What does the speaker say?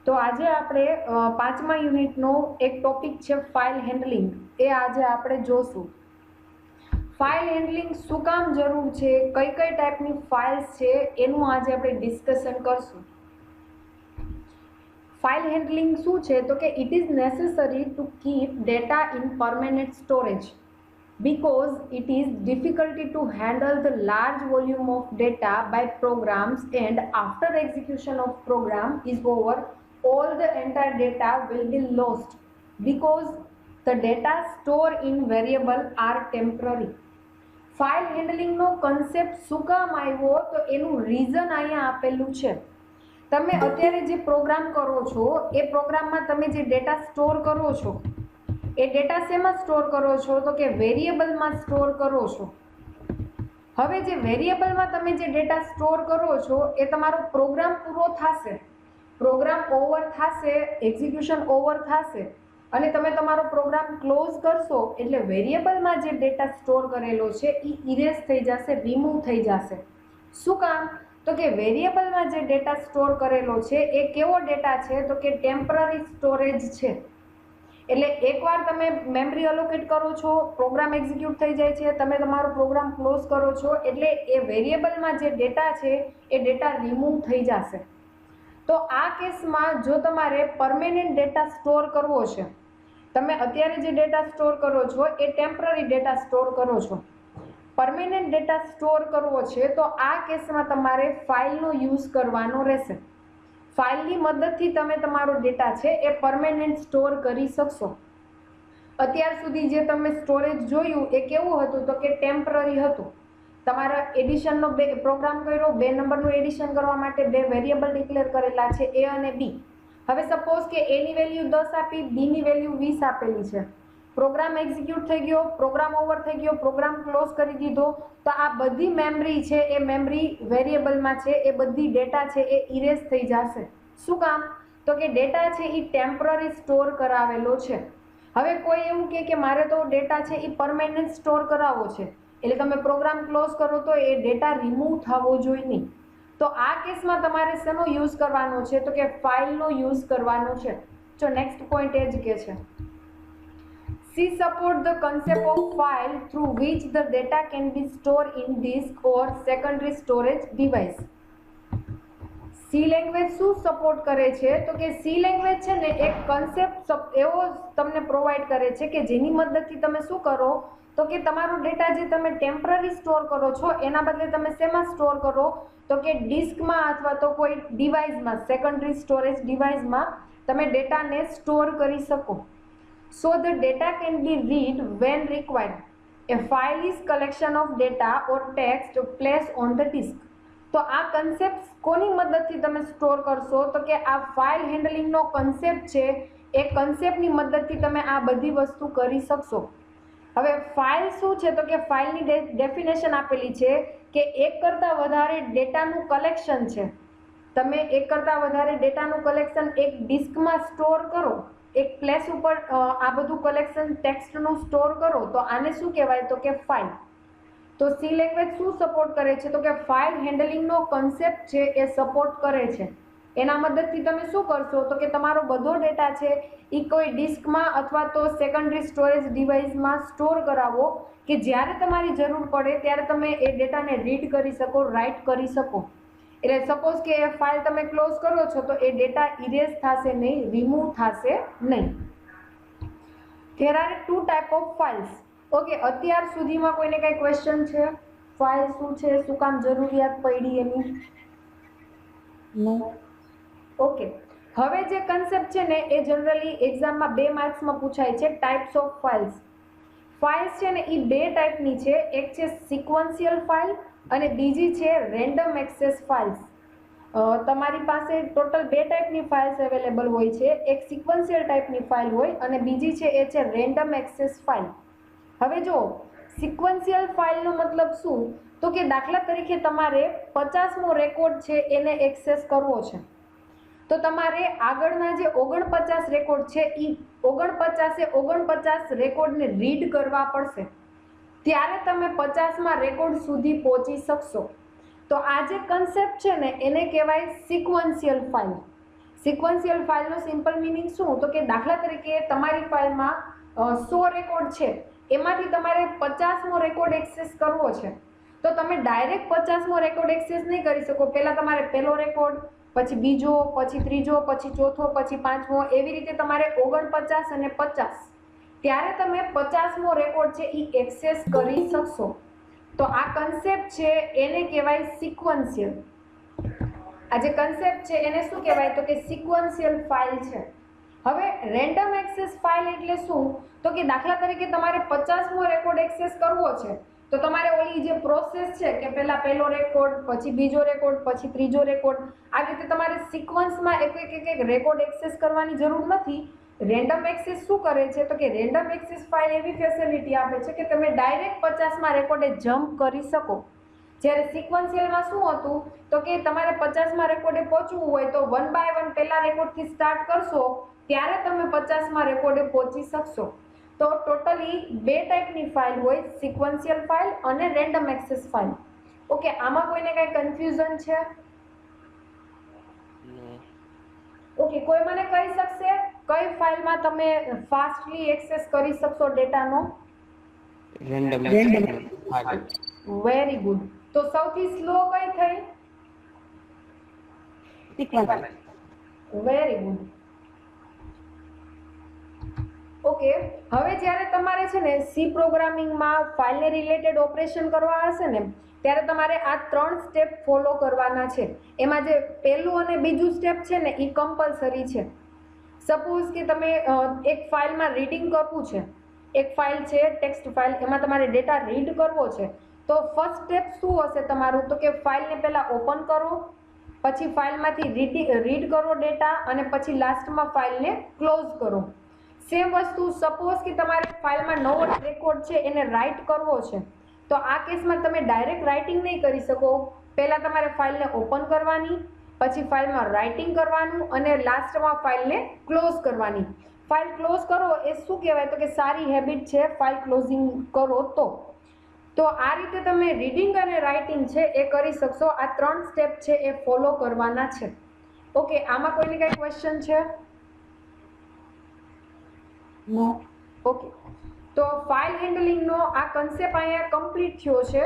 તો આજે આપણે પાંચમા યુનિટનો એક ટોપિક છે ફાઇલ હેન્ડલિંગ, એ આજે આપણે જોશું. ફાઇલ હેન્ડલિંગ શું કામ જરૂર છે, કઈ કઈ ટાઈપની ફાઇલ્સ છે એનું આજે આપણે ડિસ્કશન કરશું. ફાઇલ હેન્ડલિંગ શું છે તો કે it is necessary to keep data in permanent storage because it is difficult to handle the large volume of data by programs, and after execution of program is over, all the entire data will be lost because the data stored in variable are temporary. File હેન્ડલિંગનો concept શું કામ આવ્યો તો એનું reason અહીંયા આપેલું છે. તમે અત્યારે જે પ્રોગ્રામ કરો છો એ પ્રોગ્રામમાં તમે જે ડેટા સ્ટોર કરો છો એ ડેટા શેમાં સ્ટોર કરો છો તો કે વેરિયેબલમાં સ્ટોર કરો છો. હવે જે વેરિયેબલમાં તમે જે ડેટા સ્ટોર કરો છો એ તમારો પ્રોગ્રામ પૂરો થશે, પ્રોગ્રામ ઓવર થશે, એક્ઝિક્યુશન ઓવર થશે અને તમે તમારો પ્રોગ્રામ ક્લોઝ કરશો એટલે વેરિયેબલમાં જે ડેટા સ્ટોર કરેલો છે એ ઇરેઝ થઈ જશે, રિમૂવ થઈ જશે. શું કામ તો કે વેરિયેબલમાં જે ડેટા સ્ટોર કરેલો છે એ કેવો ડેટા છે તો કે ટેમ્પરરી સ્ટોરેજ છે. એટલે એકવાર તમે મેમરી અલોકેટ કરો છો, પ્રોગ્રામ એક્ઝિક્યુટ થઈ જાય છે, તમે તમારો પ્રોગ્રામ ક્લોઝ કરો છો એટલે એ વેરિયેબલમાં જે ડેટા છે એ ડેટા રિમૂવ થઈ જશે. તો આ કેસમાં જો તમારે પરમેનન્ટ ડેટા સ્ટોર કરવો છે, તમે અત્યારે જે ડેટા સ્ટોર કરો છો એ ટેમ્પરરી ડેટા સ્ટોર કરો છો, પરમેનન્ટ ડેટા સ્ટોર કરવો છે તો આ કેસમાં તમારે ફાઇલનો યુઝ કરવાનો રહેશે. ફાઇલની મદદથી તમે તમારો ડેટા છે એ પરમેનન્ટ સ્ટોર કરી શકશો. અત્યાર સુધી જે તમે સ્ટોરેજ જોયું એ કેવું હતું તો કે ટેમ્પરરી હતું. તમારા એડિશનનો પ્રોગ્રામ કર્યો, 2 નંબરનું એડિશન કરવા માટે 2 વેરિયેબલ ડિક્લેર કરેલા છે એ અને બી. હવે સપોઝ કે એની વેલ્યુ 10 આપી, બીની વેલ્યુ 20 આપેલી છે. પ્રોગ્રામ એક્ઝિક્યુટ થઈ ગયો, પ્રોગ્રામ ઓવર થઈ ગયો, પ્રોગ્રામ ક્લોઝ કરી દીધો, તો આ બધી મેમરી છે એ મેમરી વેરિયેબલમાં છે એ બધી ડેટા છે એ ઇરેઝ થઈ જશે. શું કામ તો કે ડેટા છે એ ટેમ્પરરી સ્ટોર કરાવેલો છે. હવે કોઈ એવું કે મારે તો ડેટા છે એ પરમેનન્ટ સ્ટોર કરાવવો છે, એટલે તમે પ્રોગ્રામ ક્લોઝ કરો તો એ ડેટા રિમૂવ થવો જોઈએ નહીં. તો આ કેસમાં તમારે શેનો યુઝ કરવાનો છે તો કે ફાઇલનો યુઝ કરવાનો છે. જો નેક્સ્ટ પોઈન્ટ એ જ કે છે C support the concept of file through which the data can be stored in disk or secondary storage device. C language શું સપોર્ટ કરે છે તો કે સી લેંગ્વેજ છે ને એક કન્સેપ્ટ એવો તમને પ્રોવાઈડ કરે છે કે જેની મદદથી તમે શું કરો તો કે તમારો ડેટા જે તમે ટેમ્પરરી સ્ટોર કરો છો એના બદલે તમે શેમાં સ્ટોર કરો તો કે ડિસ્કમાં અથવા તો કોઈ ડિવાઇસમાં, સેકન્ડરી સ્ટોરેજ ડિવાઇસમાં તમે ડેટાને સ્ટોર કરી શકો. So the data can be read when required. A file is collection of data or text placed on the disk. તો આ કન્સેપ્ટ કોની મદદથી તમે સ્ટોર કરશો તો કે આ ફાઇલ હેન્ડલિંગનો કન્સેપ્ટ છે એ કન્સેપ્ટની મદદથી તમે આ બધી વસ્તુ કરી શકશો. હવે ફાઇલ શું છે તો કે ફાઇલની ડેફિનેશન આપેલી છે કે એક કરતાં વધારે ડેટાનું કલેક્શન છે. તમે એક કરતાં વધારે ડેટાનું કલેક્શન એક ડિસ્કમાં સ્ટોર કરો, એક પ્લેસ ઉપર આ બધું કલેક્શન ટેક્સ્ટનું સ્ટોર કરો તો આને શું કહેવાય તો કે ફાઇલ. તો સી લેંગ્વેજ શું સપોર્ટ કરે છે તો કે ફાઇલ હેન્ડલિંગનો કન્સેપ્ટ છે એ સપોર્ટ કરે છે. એના મદદથી તમે શું કરશો તો કે તમારો બધો ડેટા છે એ કોઈ ડિસ્કમાં અથવા તો સેકન્ડરી સ્ટોરેજ ડિવાઇસમાં સ્ટોર કરાવો કે જ્યારે તમારી જરૂર પડે ત્યારે તમે એ ડેટાને રીડ કરી શકો, રાઇટ કરી શકો. એટલે સપોઝ કે એ ફાઇલ તમે ક્લોઝ કરો છો તો એ ડેટા ઇરેઝ થશે નહીં, રિમૂવ થશે નહીં. There are 2 type of files. Okay, અત્યાર સુધીમાં કોઈને કઈ ક્વેશ્ચન છે? ફાઇલ શું છે, શું કામ જરૂરિયાત પડી એની? ઓકે, હવે જે કન્સેપ્ટ છે ને એ જનરલી એક્ઝામમાં 2 માર્ક્સમાં પૂછાય છે. Types of files. ફાઇલ્સ છે ને એ 2 ટાઈપની છે, એક છે સિક્વન્શિયલ ફાઇલ અને બીજી છે રેન્ડમ એક્સેસ ફાઇલ્સ. તમારી પાસે ટોટલ 2 ટાઈપની ફાઇલ્સ અવેલેબલ હોય છે. એક સિક્વન્શિયલ ટાઈપની ફાઇલ હોય અને બીજી છે એ છે રેન્ડમ એક્સેસ ફાઇલ. હવે જો સિક્વન્શિયલ ફાઇલનો મતલબ શું તો કે દાખલા તરીકે તમારે 50મો રેકોર્ડ છે એને એક્સેસ કરવો છે તો તમારે આગળના જે 49 રેકોર્ડ છે એ 49 રેકોર્ડને રીડ કરવા પડશે, ત્યારે તમે 50મા રેકોર્ડ સુધી પહોંચી શકશો. તો આ જે કન્સેપ્ટ છે ને એને કહેવાય સિક્વન્શિયલ ફાઇલ. સિક્વન્શિયલ ફાઇલનો સિમ્પલ મિનિંગ શું? તો કે દાખલા તરીકે તમારી ફાઇલમાં 100 રેકોર્ડ છે, એમાંથી તમારે 50મો રેકોર્ડ એક્સેસ કરવો છે, તો તમે ડાયરેક્ટ 50મો રેકોર્ડ એક્સેસ નહીં કરી શકો. પહેલા તમારે પહેલો રેકોર્ડ, પછી બીજો, પછી ત્રીજો, પછી ચોથો, પછી પાંચમો, એવી રીતે તમારે 49 અને 50, ત્યારે તમે 50મો રેકોર્ડ છે એ એક્સેસ કરી શકશો. તો આ કન્સેપ્ટ છે એને કહેવાય સિક્વન્શિયલ. આ જે કન્સેપ્ટ છે એને શું કહેવાય? તો કે સિક્વન્શિયલ ફાઇલ છે. હવે રેન્ડમ એક્સેસ ફાઇલ એટલે શું? તો કે દાખલા તરીકે તમારે 50મો રેકોર્ડ એક્સેસ કરવો છે, તો તમારે ઓલી જે પ્રોસેસ છે કે પહેલા પહેલો રેકોર્ડ, પછી બીજો રેકોર્ડ, પછી ત્રીજો રેકોર્ડ, આવી રીતે તમારે સિક્વન્સમાં એક રેકોર્ડ એક્સેસ કરવાની જરૂર નથી. રેન્ડમ એક્સેસ શું કરે છે? તો કે રેન્ડમ એક્સેસ ફાઇલ એવી ફેસિલિટી આપે છે કે તમે ડાયરેક્ટ 50મા રેકોર્ડે જમ્પ કરી શકો. જ્યારે સિક્વન્શિયલમાં શું હતું? તો કે તમારે 50મા રેકોર્ડે પહોંચવું હોય તો 1 બાય 1 પહેલા રેકોર્ડથી સ્ટાર્ટ કરશો, ત્યારે તમે 50મા રેકોર્ડે પહોંચી શકશો. તો ટોટલી 2 ટાઈપની ફાઇલ હોય, સિક્વન્શિયલ ફાઇલ અને રેન્ડમ એક્સેસ ફાઇલ. ઓકે, આમાં કોઈને કઈ કન્ફ્યુઝન છે? ઓકે, કોઈ મને કહી શકશે કઈ ફાઇલમાં તમે ફાસ્ટલી એક્સેસ કરી શકશો ડેટાનો? રેન્ડમ. Very good. તો સૌથી સ્લો કઈ થઈ? સિક્વન્સ. Very good. ઓકે, હવે જ્યારે તમારે છે ને સી પ્રોગ્રામિંગમાં ફાઇલને રિલેટેડ ઓપરેશન કરવા હશે ને, ત્યારે તમારે આ 3 સ્ટેપ ફોલો કરવાના છે. એમાં જે પહેલું અને બીજું સ્ટેપ છે ને એ કમ્પલસરી છે. સપોઝ કે તમે એક ફાઇલમાં રીડિંગ કરવું છે, એક ફાઇલ છે ટેક્સ્ટ ફાઇલ, એમાં તમારે ડેટા રીડ કરવો છે, તો ફર્સ્ટ સ્ટેપ શું હશે તમારું? તો કે ફાઇલને પહેલા ઓપન કરો, પછી ફાઇલમાંથી રીડ કરો ડેટા, અને પછી લાસ્ટમાં ફાઇલને ક્લોઝ કરો. સેમ વસ્તુ સપોઝ કે તમારે ફાઇલમાં નવો રેકોર્ડ છે એને રાઇટ કરવો છે, તો આ કેસમાં તમે ડાયરેક્ટ રાઇટિંગ નહીં કરી શકો. પહેલા તમારે ફાઇલને ઓપન કરવાની, પછી ફાઇલમાં રાઇટિંગ કરવાનું, અને લાસ્ટમાં ફાઇલને ક્લોઝ કરવાની. ફાઇલ ક્લોઝ કરો એ શું કહેવાય? તો કે સારી હેબિટ છે ફાઇલ ક્લોઝિંગ કરો. તો આ રીતે તમે રીડિંગ અને રાઇટિંગ છે એ કરી શકશો. આ 3 સ્ટેપ છે એ ફોલો કરવાના છે. ઓકે, આમાં કોઈને કઈ ક્વેશ્ચન છે? નો. ઓકે, તો ફાઇલ હેન્ડલિંગનો આ કન્સેપ્ટ અહીંયા કમ્પ્લીટ થયો છે.